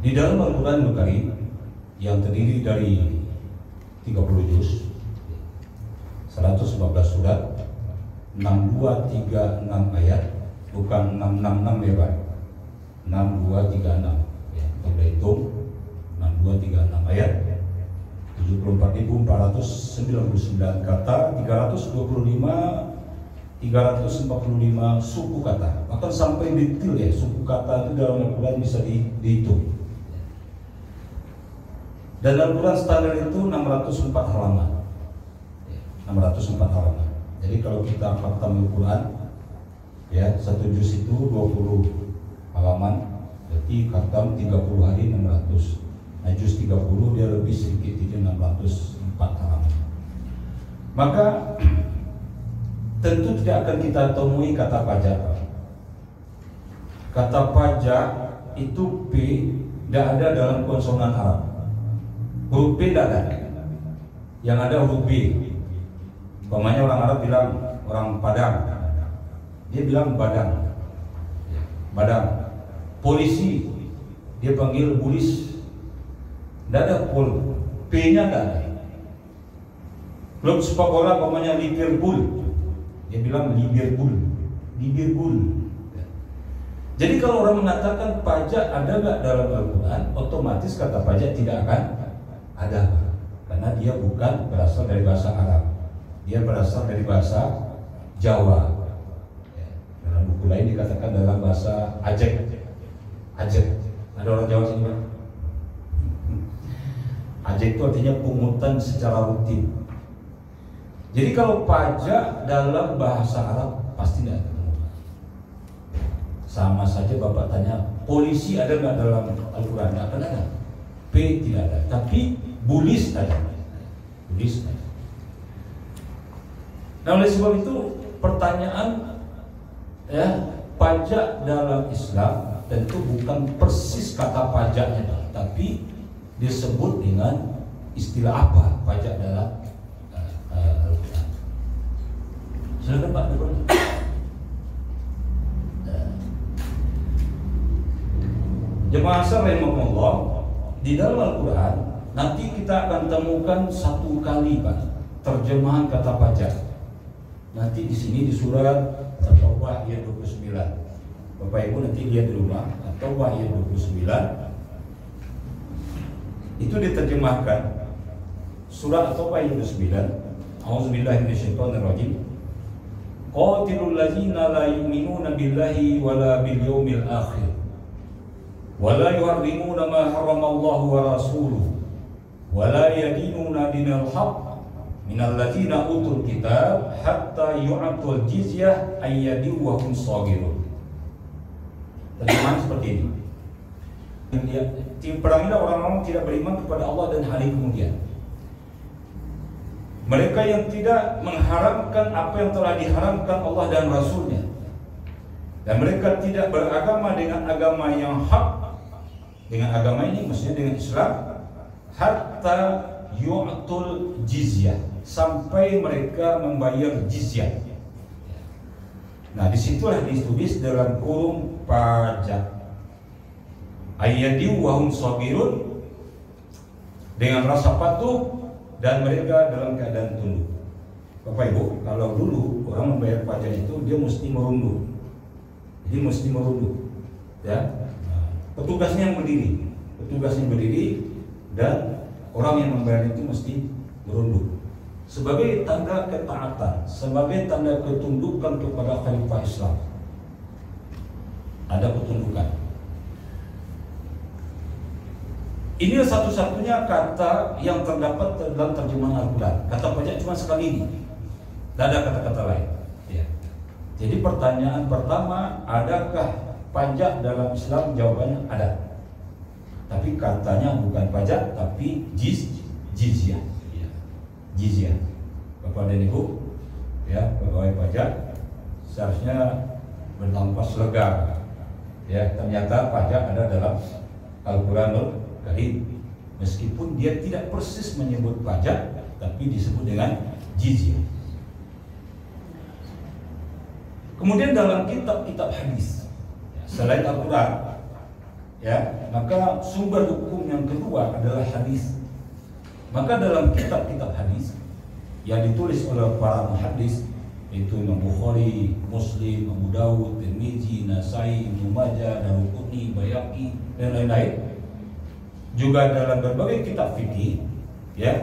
Di dalam Al-Quran Al-Karim yang terdiri dari 30 juz, 114 surat, 6236 ayat, bukan 666 ya Pak, 6236 ya, kita hitung 6236 ayat, 74.499 kata, 345 suku kata, bahkan sampai detail ya, suku kata itu dalam Al-Quran bisa dihitung. Dan Al-Quran standar itu 604 halaman. 604 halaman. Jadi kalau kita khatam Al-Quran ya, satu juz itu 20 halaman, berarti khatam 30 hari 600. Nah juz 30 dia lebih sedikit, jadi 604 halaman. Maka tentu tidak akan kita temui kata pajak. Kata pajak itu P tidak ada dalam konsonan Arab. Huruf P tidak ada. Yang ada huruf B. Umpamanya orang Arab bilang orang Padang, dia bilang badang. Badang. Polisi, dia panggil polis. Tidak ada pol. P-nya tidak ada. Klub sepak bola umpamanya Liverpool, dia bilang Liverpool. Jadi kalau orang mengatakan pajak ada nggak dalam Al-Quran, otomatis kata pajak tidak akan ada, karena dia bukan berasal dari bahasa Arab, dia berasal dari bahasa Jawa. Dalam buku lain dikatakan dalam bahasa Aceh. Ada orang Jawa sini Pak? Aceh itu artinya pungutan secara rutin. Jadi kalau pajak dalam bahasa Arab pasti tidak ketemu. Sama saja Bapak tanya, polisi ada nggak dalam Al-Quran? Nggak akan ada. P tidak ada. Tapi bulis ada. Nah oleh sebab itu pertanyaan ya, pajak dalam Islam tentu bukan persis kata pajaknya, tapi disebut dengan istilah apa pajak dalam Al-Quran. Silakan Pak. Jemaah rahimakumullah, di dalam Al-Quran nanti kita akan temukan satu kali Pak terjemahan kata pajak. Nanti di sini di surat At-Taubah ayat 29. Bapak Ibu nanti lihat di rumah, At-Taubah ayat 29. Itu diterjemahkan surat At-Taubah ayat 29. A'udzubillahi minasyaitonirrajim. Qatilul ladzina la yu'minuna billahi wala bil yaumil akhir. Wala yuharrimuna ma haramallahu wa rasuluhu wala yadinuna dinal haqq minal ladzina utul kitab hatta yu'atul jizyah ayyadi wa hum shaghirun. Terjemahan seperti ini. Perangilah orang-orang tidak beriman kepada Allah dan hari kemudian. Mereka yang tidak mengharamkan apa yang telah diharamkan Allah dan Rasulnya, dan mereka tidak beragama dengan agama yang hak. Dengan agama ini maksudnya dengan Islam, hatta yu'tul jizyah, sampai mereka membayar jizyah. Nah disitulah ditulis dalam kurung pajak. Ayyadi wa hum sabirun, dengan rasa patuh dan mereka dalam keadaan tunduk. Bapak Ibu, kalau dulu orang membayar pajak itu dia mesti merunduk. Jadi mesti merunduk, ya. Petugasnya yang berdiri dan orang yang membayar itu mesti merunduk sebagai tanda ketaatan, sebagai tanda ketundukan kepada khalifah Islam. Ada ketundukan. Ini satu-satunya kata yang terdapat dalam terjemahan Al-Quran. Kata pajak cuma sekali ini, tidak ada kata-kata lain ya. Jadi pertanyaan pertama, adakah pajak dalam Islam? Jawabannya ada. Tapi katanya bukan pajak, tapi jizyah. Jizyah. Bapak dan Ibu, ya, pegawai pajak seharusnya bernafas lega. Ya, ternyata pajak ada dalam Al-Quranul Karim. Meskipun dia tidak persis menyebut pajak, tapi disebut dengan jizyah. Kemudian dalam kitab-kitab hadis selain Al-Quran, Ya, maka sumber hukum yang kedua adalah hadis. Maka dalam kitab-kitab hadis yang ditulis oleh para muhaddis, itu Imam Bukhari, Muslim, Abu Dawud, Tirmizi, Nasai, Ibnu Majah, Daruqutni, Baihaqi dan lain-lain. Juga dalam berbagai kitab fikih, ya.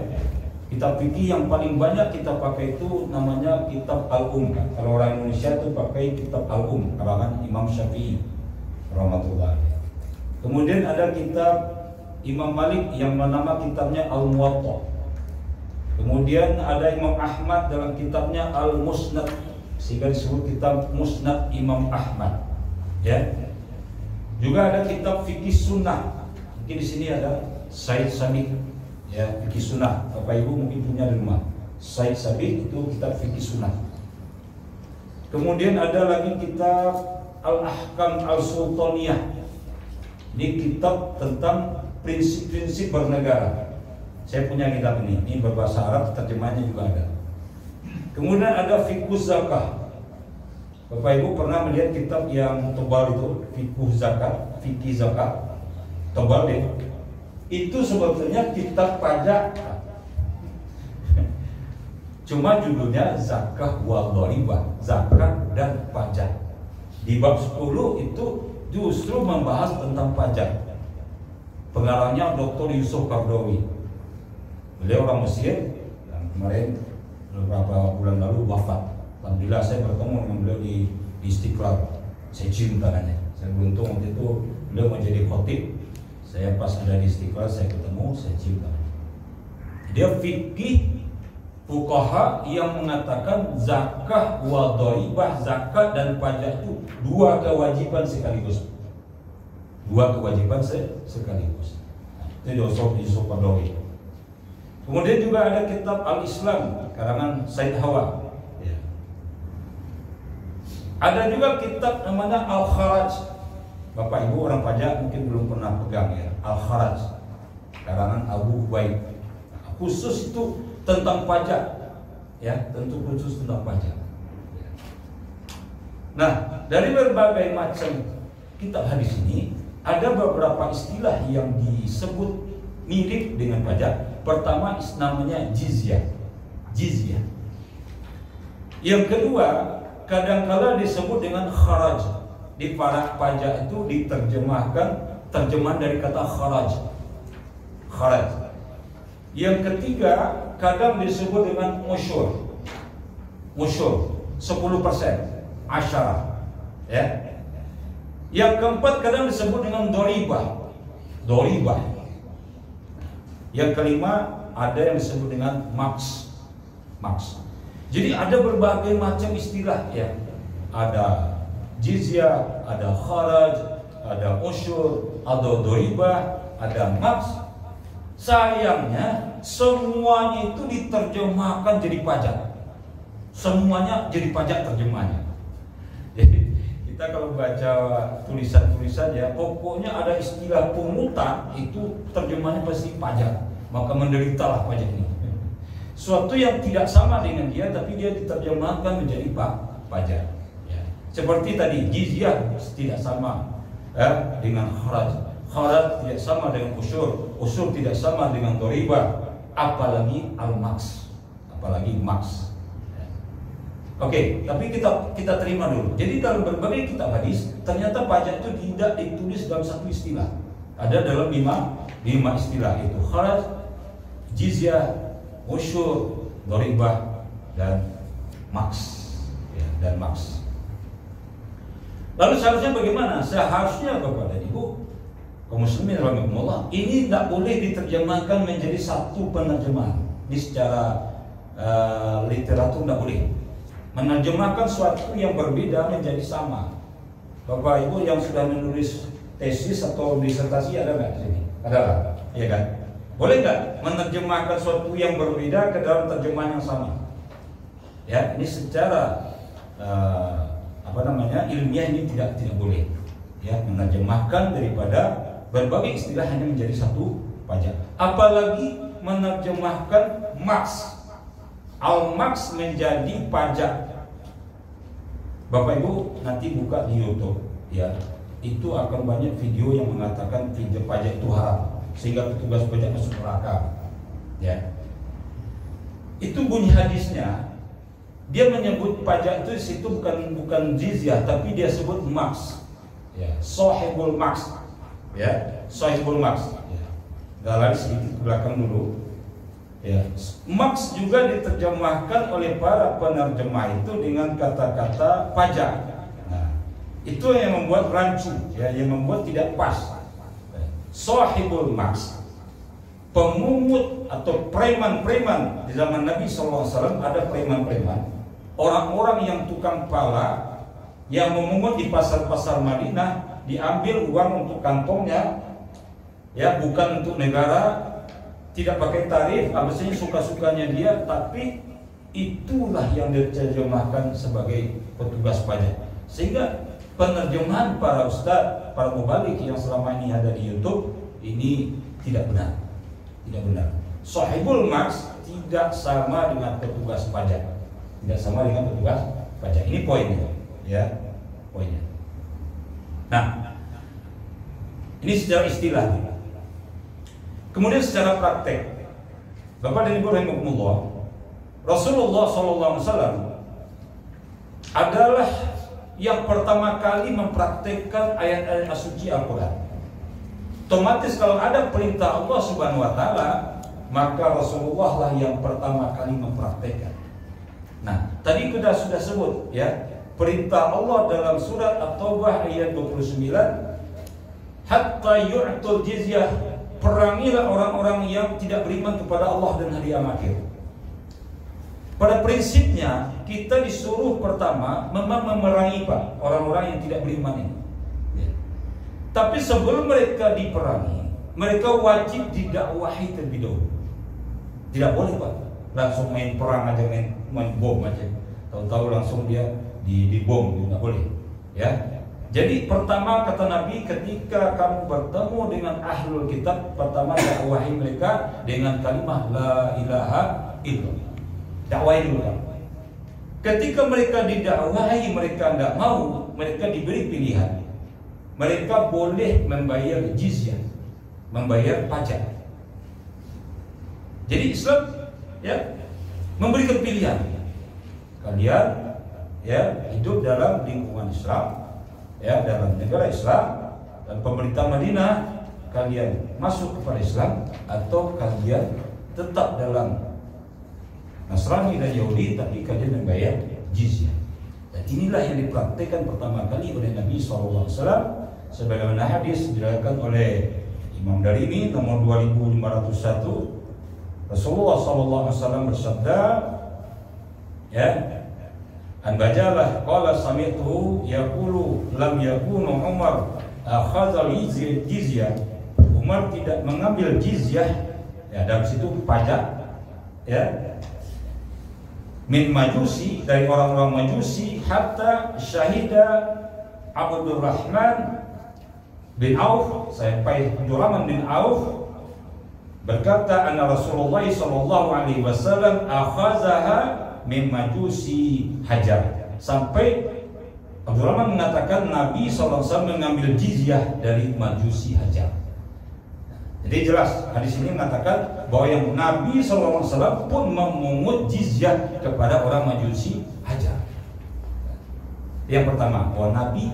Kitab fikih yang paling banyak kita pakai itu namanya kitab Al-Um. Kalau orang Indonesia itu pakai kitab Al-Um, karangan Imam Syafi'i rahmatullah. Kemudian ada kitab Imam Malik yang bernama kitabnya Al-Muwatta. Kemudian ada Imam Ahmad dalam kitabnya Al-Musnad, sehingga disebut kitab Musnad Imam Ahmad. Ya. Juga ada kitab fikih sunnah. Mungkin di sini ada Said Sabiq, ya, fikih sunnah. Bapak Ibu mungkin punya di rumah. Said Sabiq itu kitab fikih sunnah. Kemudian ada lagi kitab Al-Ahkam Al-Sultaniyah. Ini kitab tentang prinsip-prinsip bernegara. Saya punya kitab ini berbahasa Arab, terjemahnya juga ada. Kemudian ada Fiqh Zakah. Bapak Ibu pernah melihat kitab yang tebal itu, Fiqh Zakat, Fikih Zakat, tebal deh. Itu sebetulnya kitab pajak. Cuma judulnya Zakah wal Dharibah, zakat dan pajak. Di bab 10 itu justru membahas tentang pajak. Pengarangnya Dr. Yusuf Qaradawi. Beliau orang Mesir dan kemarin beberapa bulan lalu wafat. Alhamdulillah saya bertemu dengan beliau di Istiqlal. Saya cium tangannya. Saya beruntung waktu itu beliau menjadi khotib. Saya pas ada di Istiqlal, saya ketemu, saya cium tangannya. Dia fikih fuqaha yang mengatakan zakah wa dharibah, zakat dan pajak itu dua kewajiban sekaligus. Dua kewajiban sekaligus. Itu Yusuf Qaradawi. Kemudian juga ada kitab Al-Islam karangan Said Hawa. Ya. Ada juga kitab namanya Al-Kharaj. Bapak Ibu orang pajak mungkin belum pernah pegang ya. Al-Kharaj karangan Abu Huwaid. Khusus itu tentang pajak, ya, tentu khusus tentang pajak. Nah, dari berbagai macam kitab hadis ini ada beberapa istilah yang disebut mirip dengan pajak. Pertama namanya jizyah. Jizyah. Yang kedua kadang-kala disebut dengan kharaj. Di para pajak itu diterjemahkan terjemahan dari kata kharaj. Kharaj. Yang ketiga kadang disebut dengan usyur. Usyur 10%, asyarah. Ya. Yang keempat kadang disebut dengan dharibah. Dharibah. Yang kelima ada yang disebut dengan maks. Maks. Jadi ada berbagai macam istilah ya. Ada jizyah, ada kharaj, ada usyur, ada dharibah, ada maks. Sayangnya semuanya itu diterjemahkan jadi pajak. Semuanya jadi pajak terjemahannya. Jadi kita kalau baca tulisan-tulisan ya, pokoknya ada istilah pungutan itu terjemahannya pasti pajak. Maka menderitalah pajak ini. Suatu yang tidak sama dengan dia, tapi dia diterjemahkan menjadi pajak. Ya. Seperti tadi jizyah tidak sama dengan kharaj. Kharaj tidak sama dengan usyur, usyur tidak sama dengan dharibah, apalagi al-maks, apalagi maks. Oke, tapi kita terima dulu. Jadi dalam berbagai kitab hadis ternyata pajak itu tidak ditulis dalam satu istilah. Ada dalam lima istilah itu: kharaj, jizyah, usyur, dharibah, dan maks. Ya, dan maks. Lalu seharusnya bagaimana? Seharusnya Bapak dan Ibu kaum muslimin rahimakumullah, ini tidak boleh diterjemahkan menjadi satu penerjemahan. Ini secara literatur tidak boleh. Menerjemahkan suatu yang berbeda menjadi sama. Bapak Ibu yang sudah menulis tesis atau disertasi ada nggak di sini? Ada lah, ya kan? Boleh nggak menerjemahkan suatu yang berbeda ke dalam terjemahan yang sama? Ya, ini secara ilmiah ini tidak boleh. Ya, menerjemahkan daripada berbagai istilah hanya menjadi satu pajak. Apalagi menerjemahkan maks. Al-maks menjadi pajak. Bapak Ibu nanti buka di YouTube ya. itu akan banyak video yang mengatakan pajak itu haram sehingga petugas pajak masuk neraka. Ya. Itu bunyi hadisnya. Dia menyebut pajak itu situ bukan jizyah, tapi dia sebut maks. Ya, sahibul maks. Ya, sahibul maks. Ya. Galan sedikit ke belakang dulu. Ya, maks juga diterjemahkan oleh para penerjemah itu dengan kata-kata pajak. Itu yang membuat rancu, ya, yang membuat tidak pas. Sahibul maks, pemungut atau preman-preman di zaman Nabi SAW ada preman-preman, orang-orang yang tukang pala yang memungut di pasar-pasar Madinah, diambil uang untuk kantongnya, ya, bukan untuk negara, tidak pakai tarif, abisnya suka-sukanya dia, tapi itulah yang diterjemahkan sebagai petugas pajak. Sehingga penerjemahan para ustaz, para mubalik yang selama ini ada di YouTube ini tidak benar. Tidak benar. Sahibul maks tidak sama dengan petugas pajak. Tidak sama dengan petugas pajak. Ini poinnya, ya. Poinnya. Nah, ini secara istilah. Kemudian secara praktek, Bapak dan Ibu rahimakumullah, Rasulullah SAW adalah yang pertama kali mempraktekkan ayat-ayat suci Al-Quran. Otomatis kalau ada perintah Allah Subhanahu wa Ta'ala, maka Rasulullah lah yang pertama kali mempraktekkan. Nah, tadi kita sudah sebut, ya, perintah Allah dalam surat At-Taubah ayat 29, hatta yu'tul jizyah, perangilah orang-orang yang tidak beriman kepada Allah dan hari akhir. Pada prinsipnya kita disuruh pertama memang memerangi Pak orang-orang yang tidak beriman ini. Ya. Tapi sebelum mereka diperangi, mereka wajib didakwahi terlebih dahulu. Tidak boleh Pak langsung main perang aja, main bom aja. Tahu-tahu langsung dia dibom, tidak boleh. Ya. Jadi pertama kata Nabi, ketika kamu bertemu dengan ahlul kitab, pertama dakwahi mereka dengan kalimat la ilaha illallah. Dakwahi dulu. Ketika mereka didakwahi, mereka tidak mau, mereka diberi pilihan. Mereka boleh membayar jizyah, membayar pajak. Jadi Islam, ya, memberikan pilihan. Kalian, ya, hidup dalam lingkungan Islam, ya, dalam negara Islam, dan pemerintah Madinah, kalian masuk kepada Islam atau kalian tetap dalam Nasrani dan Yahudi, tapi kalian membayar jizyah. Dan inilah yang dipraktikkan pertama kali oleh Nabi SAW, sebagaimana hadis diriwayatkan oleh Imam Darimi nomor 2501. Rasulullah SAW bersabda, ya, an bajalah qala sami'tuhu yaqulu lam yakunu Umar akhadha jizyah. Umar tidak mengambil jizyah, ya, dalam situ pajak, ya, min majusi, dari orang-orang majusi, hatta syahida Abdurrahman bin Auf, sampai Abdurrahman bin Auf berkata anna Rasulullah sallallahu alaihi wasallam akhazaha min majusi Hajar, sampai Abdurrahman mengatakan Nabi sallallahu alaihi wasallam mengambil jizyah dari majusi Hajar. Jadi jelas hadis ini mengatakan bahwa yang Nabi SAW pun memungut jizyah kepada orang Majusi Hajar. Yang pertama, bahwa Nabi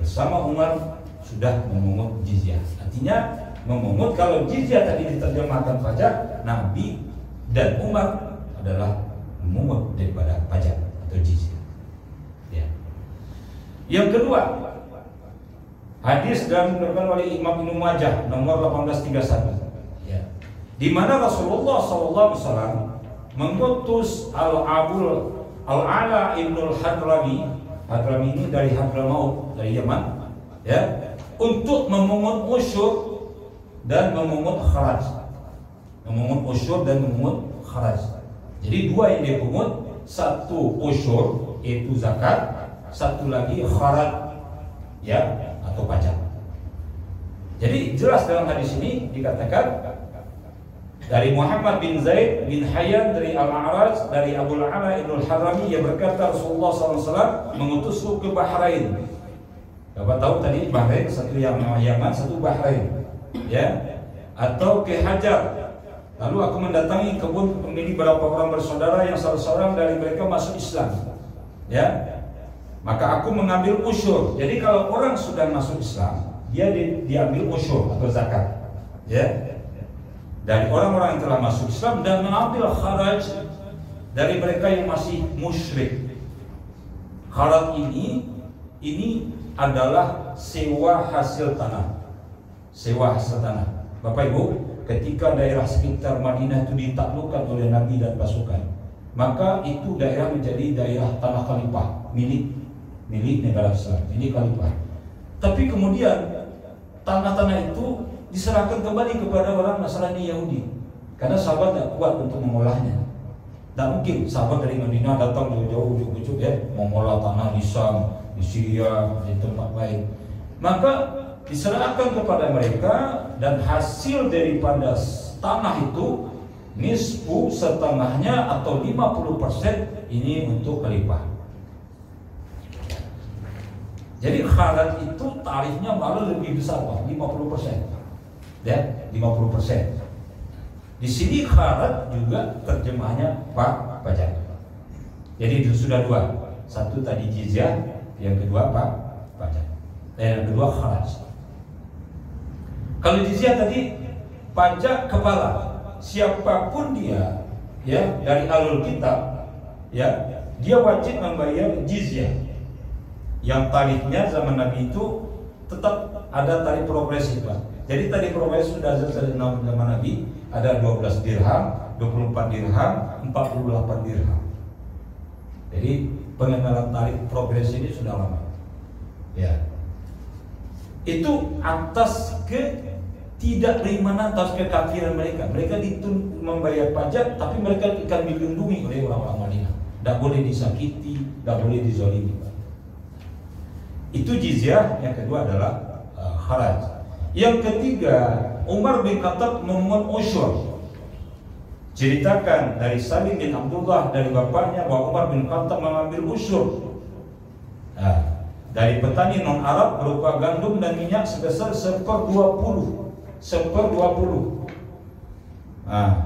bersama Umar sudah memungut jizyah. Artinya memungut, kalau jizyah tadi diterjemahkan pajak, Nabi dan Umar adalah memungut daripada pajak atau jizyah. Ya. Yang kedua, hadis dan diriwayatkan oleh Imam Ibnu Majah nomor 1831, ya, di mana Rasulullah SAW mengutus Al-Ala Ibnul Hadrami. Hadrami ini dari Hadramaut, dari Yaman, ya, untuk memungut usyur dan memungut kharaj. Memungut usyur dan memungut kharaj. Jadi dua yang dipungut, satu usyur yaitu zakat, satu lagi kharaj, ya, atau pajak. Jadi jelas dalam hadis ini dikatakan dari Muhammad bin Zaid bin Hayyan dari Al-A'raj dari Abu Ala Ibnul Hadrami, yang berkata Rasulullah SAW mengutusku ke Bahrain. Bapak tahu tadi Bahrain, satu yang Yaman, satu Bahrain, ya. Atau ke Hajar. Lalu aku mendatangi kebun milik beberapa orang bersaudara yang salah seorang dari mereka masuk Islam, ya. Maka aku mengambil usyur. Jadi kalau orang sudah masuk Islam, dia diambil usyur atau zakat, ya, dari orang-orang yang telah masuk Islam, dan mengambil kharaj dari mereka yang masih musyrik. Kharaj ini adalah sewa hasil tanah. Sewa hasil tanah. Bapak Ibu, ketika daerah sekitar Madinah itu ditaklukkan oleh Nabi dan pasukan, maka itu daerah menjadi daerah tanah khalifah, milik negara Islam. Ini khalifah. Tapi kemudian tanah-tanah itu diserahkan kembali kepada orang Nasrani Yahudi, karena sahabat tidak kuat untuk mengolahnya. Tidak mungkin sahabat dari Madinah datang jauh-jauh ujuk-ujuk, ya, mengolah tanah di Syam, di Syria, di tempat lain. Maka diserahkan kepada mereka, dan hasil daripada tanah itu nisfu, setengahnya atau 50% ini untuk khalifah. Jadi kharaj itu tarifnya malah lebih besar, Pak, 50%. Ya, 50%. Di sini kharaj juga terjemahnya pajak. Jadi itu sudah dua. Satu tadi jizyah, yang kedua pajak. Yang kedua kharaj. Kalau jizyah tadi pajak kepala, siapapun dia, ya, dari alul kitab, ya, dia wajib membayar jizyah. Yang tarifnya zaman Nabi itu tetap ada tarif progresif, Pak. Jadi tarif progresif sudah ada zaman Nabi, ada 12 dirham, 24 dirham, 48 dirham. Jadi pengenalan tarif progresif ini sudah lama. Ya. Itu atas ketidakberimanan, atas kekafiran mereka. Mereka dituntut membayar pajak, tapi mereka akan dilindungi oleh orang-orang Madinah. Tidak boleh disakiti, tidak boleh dizalimi. Itu jizyah. Yang kedua adalah kharaj. Yang ketiga, Umar bin Khattab memohon usyur. Ceritakan dari Salim bin Abdullah dari bapaknya bahwa Umar bin Khattab mengambil usyur dari petani non Arab berupa gandum dan minyak sebesar 1/20.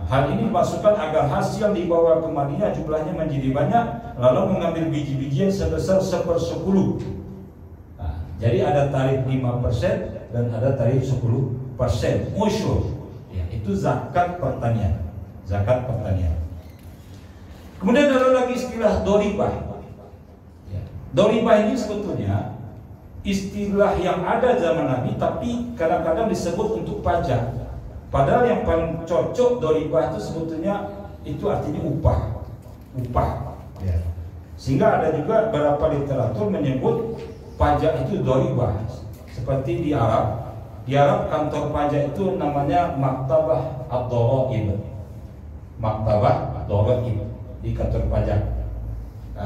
Hal ini dimaksudkan agar hasil dibawa ke Madinah jumlahnya menjadi banyak, lalu mengambil biji-bijian sebesar 1/10. Jadi ada tarif 5% dan ada tarif 10% usyur. Ya, itu zakat pertanian. Zakat pertanian. Kemudian ada lagi istilah doribah. Ya. Doribah ini sebetulnya istilah yang ada zaman Nabi, tapi kadang-kadang disebut untuk pajak. Padahal yang paling cocok doribah itu sebetulnya itu artinya upah. Ya. Sehingga ada juga beberapa literatur menyebut pajak itu doribah. Seperti di Arab kantor pajak itu namanya Maktabah ad-Dharaib. Maktabah ad-Dharaib di kantor pajak.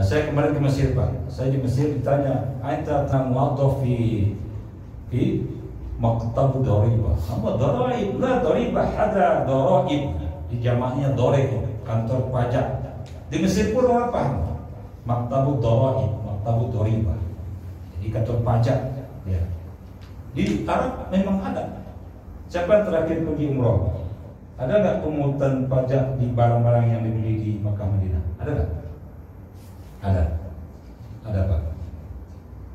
Saya kemarin ke Mesir, Pak. Saya di Mesir ditanya, "Anta muwaddaf fi Maktab ad-Dharaib?" Apa dharaib? La dharibah, ada dharaib. Di jamaknya dharaib, kantor pajak. Di Mesir pun orang paham. Maktab ad-Dharaib, Maktab ad-Dharibah. Di kantor pajak, ya. Di Arab memang ada. Siapa yang terakhir pergi umroh? Ada nggak pungutan pajak di barang-barang yang dibeli di Makkah Madinah? Ada nggak? Ada, Pak.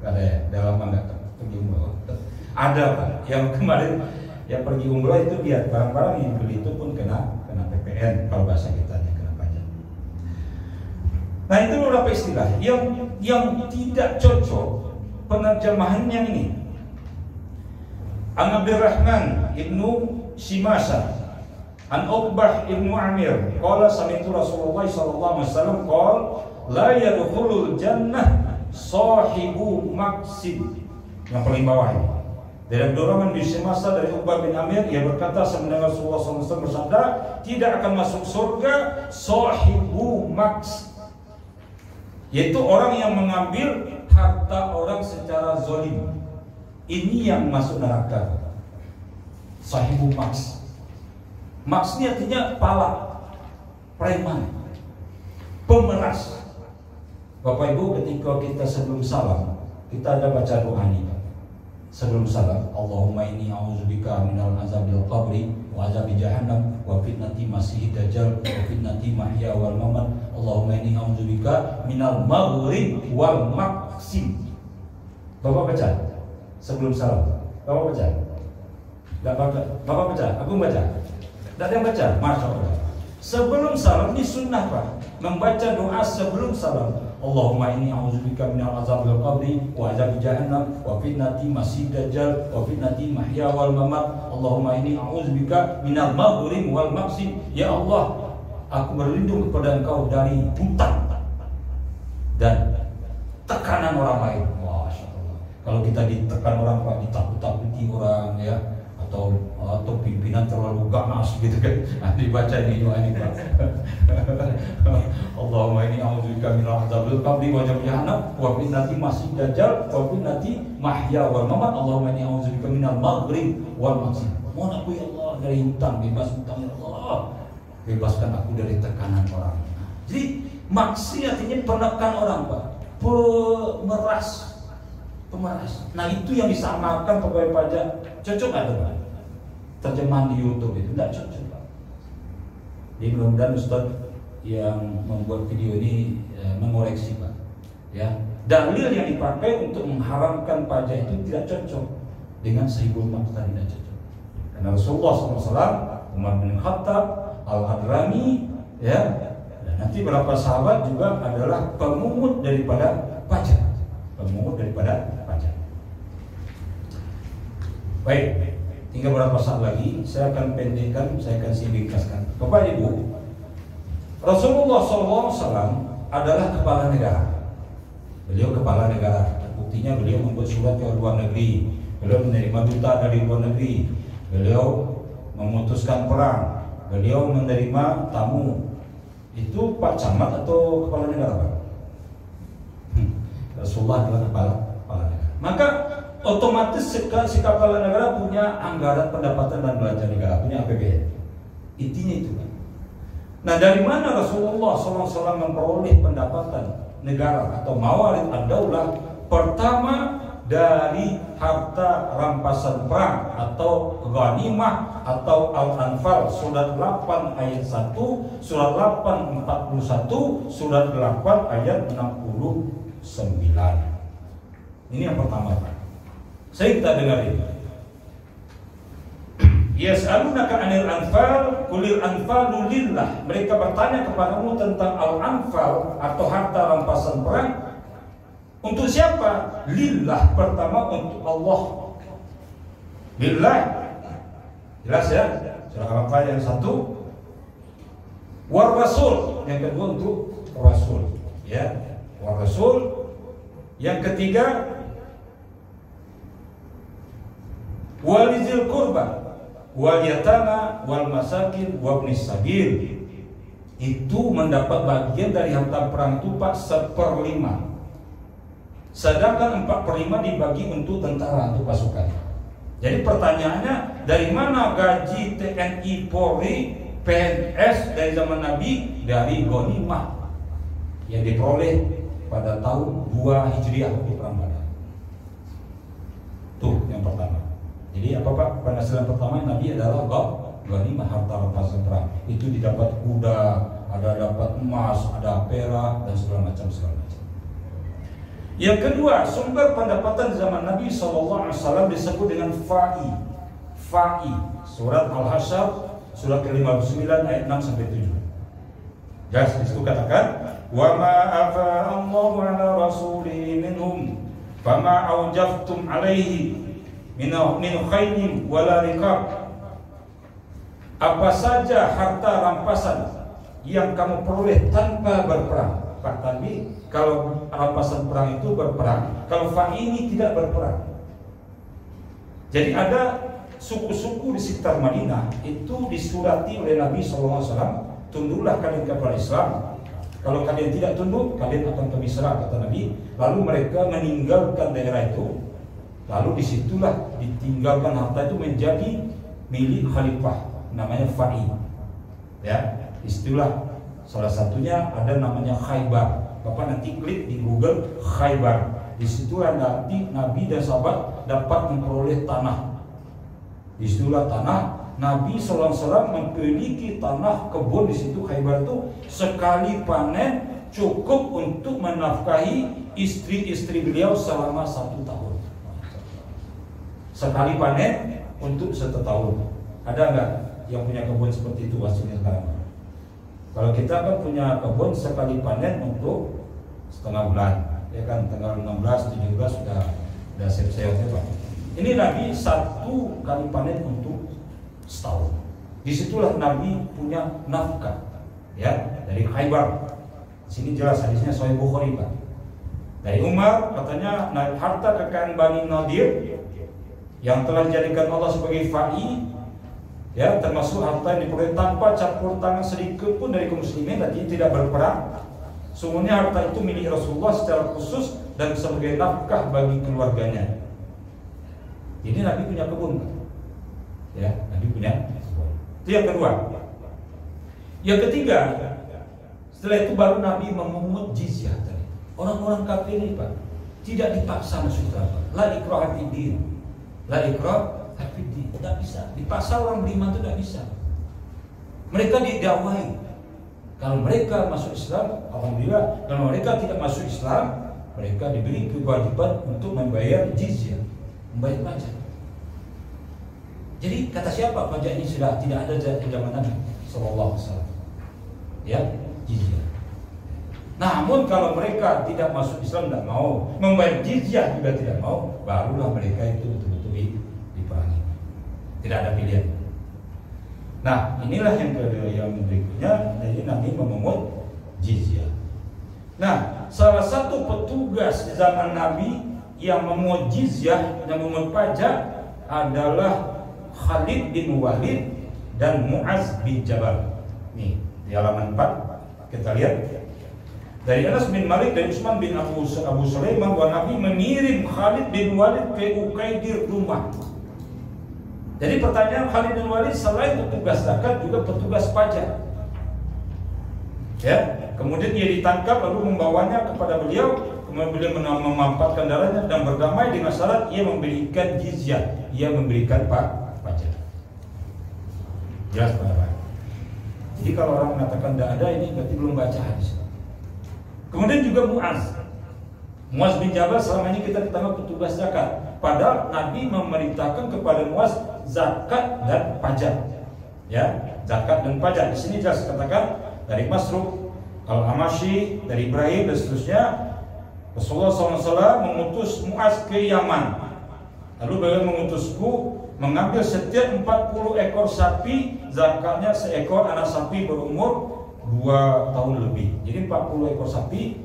Ada ya. Dalam lama nggak pergi umroh? Ada, Pak. Yang kemarin yang pergi umroh itu lihat barang-barang yang dibeli itu pun kena PPN, kalau bahasa kita kena pajak. Nah, itu beberapa istilah yang tidak cocok. Penerjemahan yang ini, An Abdurrahman ibnu Shimasa, An Uqbah ibnu Amir, qala sami'tu Rasulullah sallallahu alaihi wasallam qala la yadkhulul jannah sahibu maqsid. Yang paling bawah ini. Dari Abdurrahman bin Shimasa dari Uqbah bin Amir, ia berkata, saya mendengar Rasulullah sallallahu alaihi wasallam bersabda, tidak akan masuk surga sahibu maqsid, yaitu orang yang mengambil harta orang secara zalim. Ini yang masuk neraka. Sahibu maks. Maks ini artinya pala, preman, pemeras. Bapak Ibu, ketika kita sebelum salam, kita ada baca doa ini. sebelum salam, Allahumma inni a'udzubika minal azabil qabri wa azabi jahannam wa fitnati masiihid dajjal wa fitnati mahya wal mamat. Allahumma inni a'udzubika minal maghrib wal maksim. Bapak baca sebelum salam. Bapak baca. Enggak baca. Bapak baca, aku baca. Enggak ada yang baca. Masya Allah. Sebelum salam ini sunnah Pak, membaca doa sebelum salam. Allahumma inni a'udzubika minal azabil qabri wa azabi jahannam wa fitnati masiihid dajjal wa fitnati mahya wal mamat. Allahumma inni a'udzubika minal maghrib wal maksim. Ya Allah, aku berlindung kepada Engkau dari hutang dan tekanan orang lain. Masya Allah. Kalau kita ditekan orang Pak, ditakut-takuti orang ya, atau pimpinan terlalu ganas gitu kan. Nah, dibaca ini doa ini Pak. Allahumma inni a'udzubika minal azabil qabri wa azabi jahannam wa fitnati masiihid dajjal wa fitnati mahya wal mamat. Allahumma inni a'udzubika minal maghrib wal maksim. Mohon aku ya Allah dari hutang, bebas hutang ya Allah. Bebaskan aku dari tekanan orang. Jadi maksi artinya penekan orang Pak, pemeras. Nah itu yang disamakan pegawai pajak. Cocok nggak tuh Pak? Terjemahan di YouTube itu nggak cocok Pak. Jadi mudah-mudahan Ustaz yang membuat video ini mengoreksi Pak. Ya, dalil yang dipakai untuk mengharamkan pajak itu tidak cocok dengan Sahihul Maqta, tidak cocok. Karena Rasulullah SAW, Umar bin Khattab, Al-Hadrami, ya, dan nanti beberapa sahabat juga adalah pemungut daripada pajak, Baik, tinggal beberapa saat lagi saya akan pendekkan, saya akan singkatkan. Bapak Ibu, Rasulullah SAW adalah kepala negara. Beliau kepala negara. Buktinya beliau membuat surat ke luar negeri. Beliau menerima duta dari luar negeri. Beliau memutuskan perang. Beliau menerima tamu. Itu Pak Camat atau kepala negara Pak? Rasulullah adalah kepala negara. Maka otomatis si kepala negara punya anggaran pendapatan dan belanja negara, punya APBN. Intinya itu kan. Nah, dari mana Rasulullah SAW memperoleh pendapatan negara atau mawarid ad-daulah? Pertama dari harta rampasan perang atau ghanimah atau Al-Anfal, surat 8 ayat 1, surat 8 41, surat 8 ayat 69. Ini yang pertama Pak. Saya kita dengar itu. Yas'alunaka 'anil anfal, qulil anfalu lillah. Mereka bertanya kepadamu tentang al-anfal atau harta rampasan perang. Untuk siapa? Lillah. Pertama untuk Allah. Lillah. Jelas ya? Surah Al-Anfal yang 1. War Rasul. Yang kedua untuk Rasul. Ya. War Rasul. Yang ketiga walizil qurba wal yatama wal masakin wabnis sabil. Itu mendapat bagian dari harta perang itu Pak 1/5. Sedangkan 4/5 dibagi untuk tentara, untuk pasukan. Jadi pertanyaannya, dari mana gaji TNI, Polri, PNS dari zaman Nabi? Dari ghanimah yang diperoleh pada tahun 2 Hijriah di perang Badar. Tuh yang pertama. Jadi apa Pak? Penghasilan pertama Nabi adalah ghanimah, harta rampasan perang. Itu didapat kuda, ada dapat emas, ada perak dan segala macam. Yang kedua, sumber pendapatan zaman Nabi SAW disebut dengan fa'i. Surat Al-Hasyr, surat ke-59 ayat 6 sampai 7. Jelas di situ katakan, wa ma afa Allahu ala rasulihi minhum fama aujaftum alaihi min khairin wala riqab. Apa saja harta rampasan yang kamu peroleh tanpa berperang. Pak Tanbi, kalau rampasan perang itu berperang, kalau fa'i ini tidak berperang. Jadi ada suku-suku di sekitar Madinah itu disurati oleh Nabi SAW, tunduklah kalian kepada Islam. Kalau kalian tidak tunduk, kalian akan kami serang, kata Nabi. Lalu mereka meninggalkan daerah itu. Lalu disitulah ditinggalkan harta itu menjadi milik khalifah, namanya fa'i. Ya, istilah salah satunya ada namanya Khaybar. Bapak nanti klik di Google Khaybar. Disitulah nanti Nabi dan sahabat dapat memperoleh tanah. Disitulah tanah Nabi SAW memiliki tanah kebun di situ Khaybar itu sekali panen cukup untuk menafkahi istri-istri beliau selama 1 tahun. Sekali panen untuk 1 tahun. Ada nggak yang punya kebun seperti itu hasilnya sekarang? Kalau kita kan punya kebun sekali panen untuk setengah bulan, ya kan, tanggal 16, 17 sudah siap-siap ya Pak. Ini Nabi 1 kali panen untuk setahun. Disitulah Nabi punya nafkah, ya, dari Khaybar. Sini jelas hadisnya Sahih Bukhari Pak. Dari Umar katanya harta kekayaan Bani Nadir yang telah dijadikan Allah sebagai fa'i, ya, termasuk harta yang diperoleh tanpa campur tangan sedikit pun dari kaum muslimin, artinya tidak berperang. Sungguhnya harta itu milik Rasulullah secara khusus dan sebagai nafkah bagi keluarganya. Jadi Nabi punya kebun, ya, Nabi punya kebun. Itu yang kedua. Yang ketiga, setelah itu baru Nabi memungut jizyah tadi. Orang-orang kafir ini Pak tidak dipaksa masuk Islam. La ikraha fid din. La ikraha fid din. Tidak bisa. Dipaksa orang beriman itu tidak bisa. Mereka didakwai. Kalau mereka masuk Islam, alhamdulillah. Kalau mereka tidak masuk Islam, mereka diberi kewajiban untuk membayar jizyah, membayar pajak. Jadi kata siapa pajak ini sudah tidak ada zaman Nabi sallallahu alaihi wasallam. Ya, jizyah. Namun kalau mereka tidak masuk Islam, tidak mau membayar jizyah juga tidak mau, barulah mereka itu betul-betul diperangi. Tidak ada pilihan. Nah, inilah yang berikutnya, jadi Nabi memungut jizyah. Nah, salah satu petugas di zaman Nabi yang memungut jizyah, yang memungut pajak adalah Khalid bin Walid dan Mu'az bin Jabal. Nih, di halaman 4 kita lihat. Dari Anas bin Malik dan Utsman bin Abu Sulaiman bahwa Nabi mengirim Khalid bin Walid ke Ukaidir rumah. Jadi pertanyaan, Khalid bin Walid selain petugas zakat juga petugas pajak. Ya, kemudian ia ditangkap lalu membawanya kepada beliau, kemudian beliau memampatkan darahnya dan berdamai dengan syarat ia memberikan jizyah, ia memberikan pajak. Jelas Pak. Jadi kalau orang mengatakan tidak ada, ini berarti belum baca hadis. Kemudian juga Mu'az bin Jabal, selama ini kita ketahui petugas zakat. Padahal Nabi memerintahkan kepada Mu'az zakat dan pajak. Ya, zakat dan pajak. Di sini jelas katakan dari Masruq Al-Amashi, dari Ibrahim dan seterusnya. Rasulullah SAW mengutus Mu'az ke Yaman. Lalu beliau mengutusku mengambil setiap 40 ekor sapi, zakatnya seekor anak sapi berumur 2 tahun lebih. Jadi 40 ekor sapi,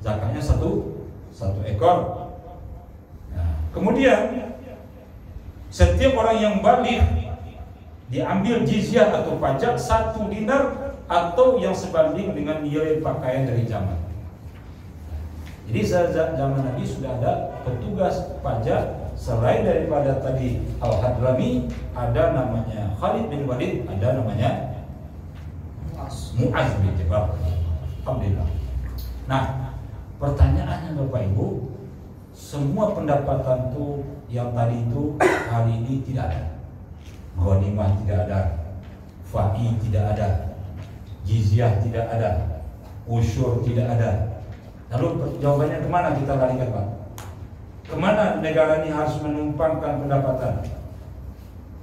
zakatnya satu ekor. Nah, kemudian setiap orang yang balik diambil jizyah atau pajak 1 dinar atau yang sebanding dengan nilai pakaian dari zaman. Jadi sejak zaman Nabi sudah ada petugas pajak. Selain daripada tadi Al-Hadrami, ada namanya Khalid bin Walid, ada namanya Mu'az bin Jabal. Alhamdulillah. Nah, pertanyaannya Bapak Ibu, semua pendapatan itu yang tadi itu hari ini tidak ada. Ghanimah tidak ada, fa'i tidak ada, jizyah tidak ada, usyur tidak ada. Lalu jawabannya kemana kita larikan Pak? Kemana negara ini harus menumpangkan pendapatan?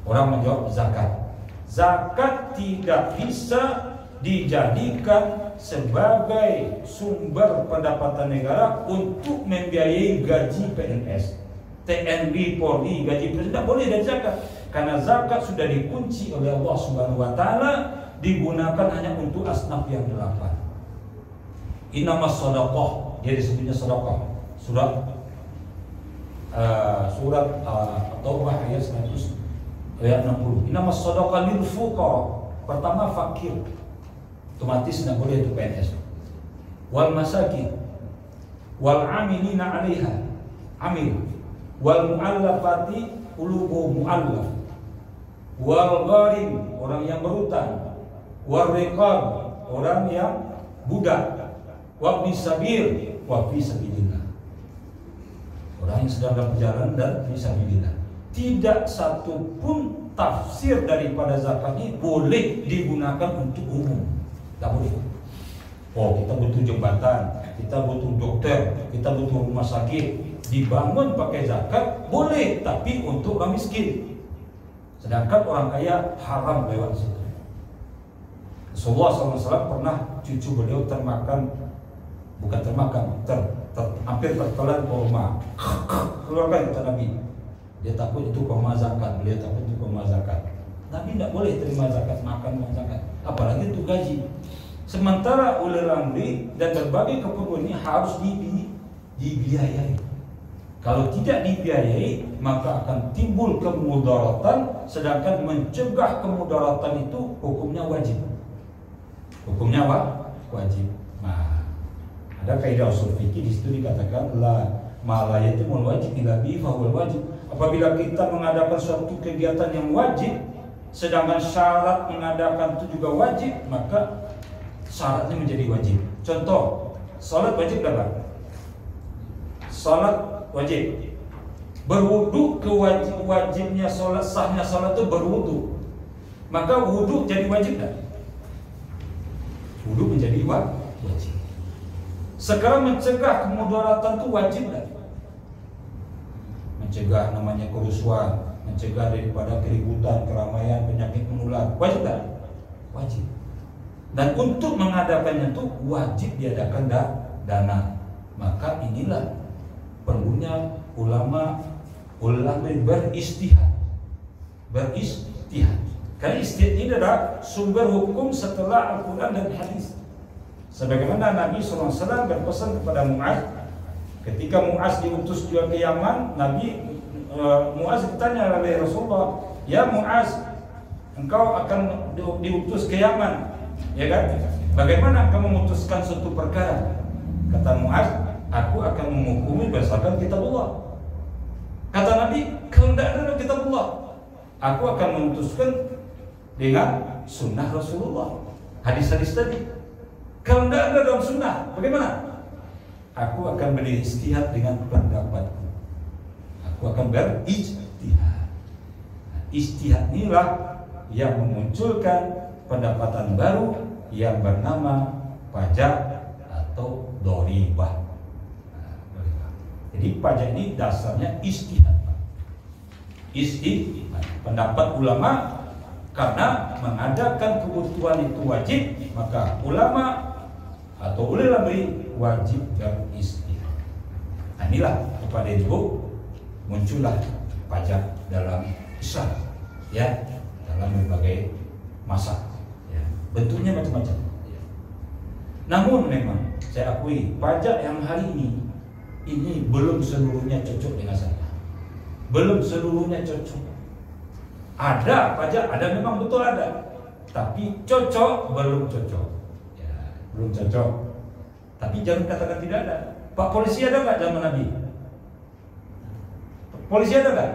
Orang menjawab zakat. Zakat tidak bisa dijadikan sebagai sumber pendapatan negara untuk membiayai gaji PNS, TNI, Polri, gaji presiden. Tidak boleh dari zakat, karena zakat sudah dikunci oleh Allah Subhanahu Wa Taala, digunakan hanya untuk asnaf yang 8. Innamas shadaqah, dia disebutnya sedekah. Surat At-Taubah ayat 100 ayat 60. Innamas shadaqah lil fuqara. Pertama fakir, otomatis tidak boleh itu PNS. Wal masakin, wal amilina 'alaiha, amil, wal mu'allafati qulubuhum mu'allaf, wal gharim, orang yang berutang, wal riqab, orang yang budak, wa fi sabil, wa fi sabilillah. orang yang sedang dalam perjalanan dan fisabilillah. Tidak satu pun tafsir daripada zakat ini boleh digunakan untuk umum. Tak boleh. Oh, kita butuh jembatan, kita butuh dokter, kita butuh rumah sakit, dibangun pakai zakat boleh, tapi untuk orang miskin. Sedangkan orang kaya haram lewat situ. Rasulullah SAW pernah cucu beliau hampir tertelan korma. Keluarkan kata Nabi. Dia takut itu korma zakat, beliau takut itu korma zakat. Nabi tidak boleh terima zakat, makan zakat, apalagi itu gaji. Sementara ulil amri dan berbagai keperluan ini harus dibiayai. Kalau tidak dibiayai, maka akan timbul kemudaratan. Sedangkan mencegah kemudaratan itu hukumnya wajib. Hukumnya apa? Wajib. Nah, ada kaidah usul fikih di situ dikatakan ma la yatimul wajib illa bihi fa huwal wajib. Apabila kita mengadakan suatu kegiatan yang wajib, sedangkan syarat mengadakan itu juga wajib, maka syaratnya menjadi wajib. Contoh, salat wajib tak? Salat wajib. Berwudu, wajibnya salat, sahnya salat itu berwudu. Maka wudu jadi wajib tak? Wudu menjadi wajib. Sekarang mencegah kemudaratan itu wajib tak? Mencegah namanya kerusuhan, mencegah daripada keributan, keramaian, penyakit menular, wajib tak? Wajib. Dan untuk mengadakannya itu wajib diadakan dana. Maka inilah perlunya ulama beristihad. Karena istihad ini adalah sumber hukum setelah Al-Quran dan hadis. Sebagaimana Nabi SAW berpesan kepada Muaz, ketika Muaz diutus juga ke Yaman, Muaz ditanya oleh Rasulullah, "Ya Muaz, engkau akan diutus ke Yaman, ya kan? Bagaimana engkau memutuskan suatu perkara?" Kata Muaz, "Aku akan menghukumi berdasarkan kitabullah." Kata Nabi, "Kalau tidak ada kitabullah, aku akan memutuskan dengan sunnah Rasulullah, hadis-hadis tadi. Kalau tidak ada dalam sunnah, bagaimana? Aku akan beristihad dengan pendapatku. Aku akan berijtihad." Istihad inilah yang memunculkan pendapatan baru yang bernama pajak atau doribah. Jadi pajak ini dasarnya istihad. Pendapat ulama, karena mengadakan kebutuhan itu wajib, maka ulama atau ulil amri wajib beristihad. Nah, inilah kepada itu muncullah pajak dalam Islam, ya, dalam berbagai masa, ya. Bentuknya macam-macam. Ya. Namun memang saya akui pajak yang hari ini belum seluruhnya cocok dengan saya. Belum seluruhnya cocok. Ada pajak, ada memang betul ada. Tapi cocok, belum cocok. Ya, belum cocok. Tapi jangan katakan tidak ada. Pak polisi ada nggak zaman Nabi? Polisi ada nggak?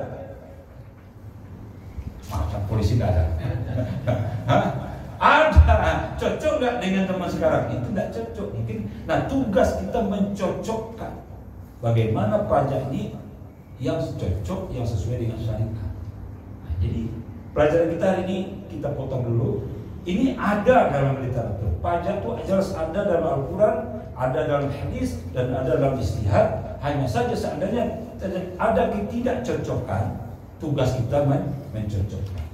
Masa polisi nggak ada? Hah? Ada. Cocok nggak dengan zaman sekarang? Itu nggak cocok. Mungkin. Nah, tugas kita mencocokkan bagaimana pajak ini yang cocok, yang sesuai dengan syariat. Nah, jadi pelajaran kita hari ini kita potong dulu. Ini ada dalam literatur. Pajak itu jelas ada dalam Al-Quran, ada dalam hadis, dan ada dalam istihad. Hanya saja seandainya ada ketidakcocokan, tugas kita mencocokkan.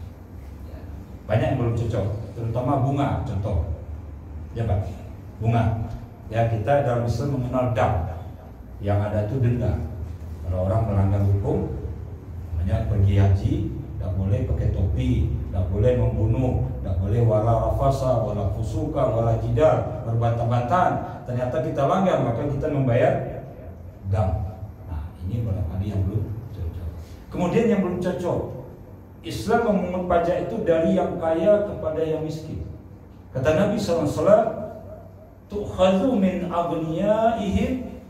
Banyak yang belum cocok, terutama bunga. Contoh, ya Pak, bunga. Ya, kita dalam Islam mengenal dam. Yang ada itu denda. Kalau orang melanggar hukum, namanya pergi haji, tidak boleh pakai topi, tidak boleh membunuh, tidak boleh wala rafasa, wala fusuka, wala jidal, berbantah-bantahan. Ternyata kita langgar, maka kita membayar dam. Nah, ini barangkali yang belum cocok. Kemudian yang belum cocok, Islam memungut pajak itu dari yang kaya kepada yang miskin. Kata Nabi SAW, tu'khadhu min aghniyaihim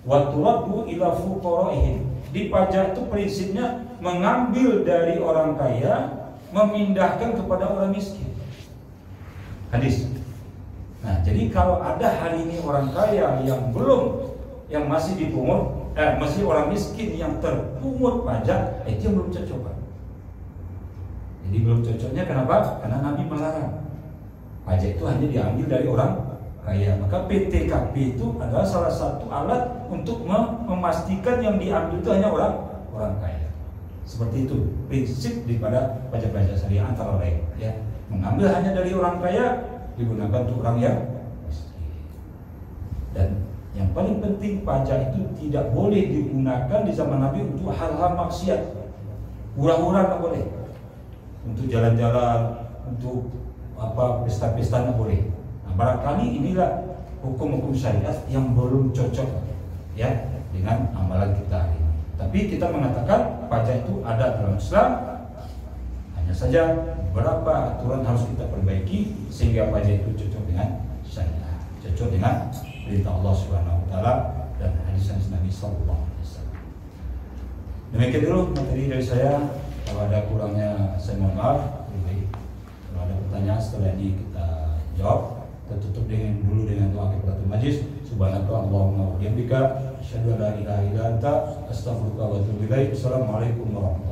wa turaddu ila fuqaraihim. Di pajak itu prinsipnya mengambil dari orang kaya, memindahkan kepada orang miskin. Hadis. Nah, jadi kalau ada hari ini orang kaya yang masih dipungut, masih orang miskin yang terpungut pajak, itu yang belum cocok, Pak. Jadi belum cocoknya kenapa? Karena Nabi melarang pajak itu hanya diambil dari orang kaya. Maka PTKP itu adalah salah satu alat untuk memastikan yang diambil itu hanya orang kaya. Seperti itu prinsip daripada pajak-pajak syariah antara lain, ya. Mengambil hanya dari orang kaya, digunakan untuk orang yang miskin. Dan yang paling penting, pajak itu tidak boleh digunakan di zaman Nabi untuk hal-hal maksiat. Hura-hura nggak boleh. Untuk jalan-jalan, untuk pesta-pesta nggak boleh. Nah, barangkali inilah hukum-hukum syariat yang belum cocok, ya, dengan amalan kita hari ini. Tapi kita mengatakan pajak itu ada dalam Islam. Hanya saja beberapa aturan harus kita perbaiki sehingga pajak itu cocok dengan syariat, cocok dengan perintah Allah Subhanahu wa taala dan hadis Nabi sallallahu alaihi wasallam. Demikian dulu materi dari saya. Kalau ada kurangnya saya mohon maaf. Kalau ada pertanyaan setelah ini kita jawab. Kita tutup dulu dengan doa kifaratul majlis. Subhanaka Allahumma wa bihamdika asyhadu an la ilaha illa anta astaghfiruka wa atubu ilaik. Assalamualaikum warahmatullahi wabarakatuh.